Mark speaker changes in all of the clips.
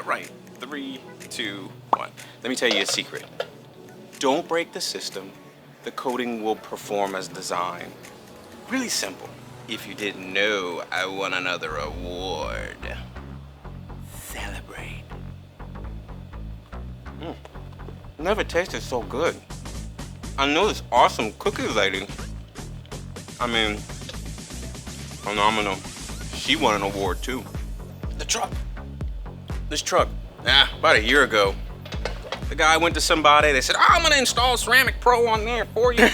Speaker 1: right. 3, 2, 1. Let me tell you a secret. Don't break the system. The coating will perform as designed. Really simple. If you didn't know, I won another award. Celebrate. Never tasted so good. I know this awesome cookie lady. I mean, phenomenal. She won an award too. The truck. This truck, about a year ago, the guy went to somebody, they said, oh, I'm gonna install Ceramic Pro on there for you.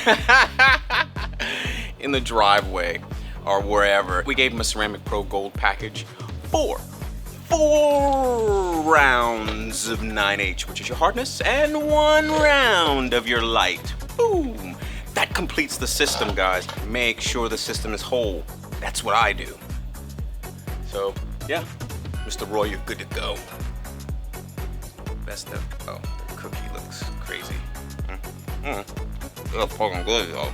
Speaker 1: In the driveway or wherever. We gave him a Ceramic Pro Gold package. 4 rounds of 9H, which is your hardness, and 1 round of your light. Boom. That completes the system, guys. Make sure the system is whole. That's what I do. So, yeah, Mr. Roy, you're good to go. Best of, oh, the cookie looks crazy. It's fucking good, though.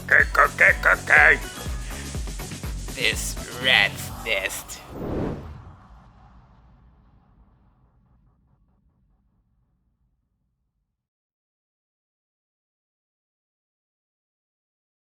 Speaker 1: Cookie.
Speaker 2: This rat's nest.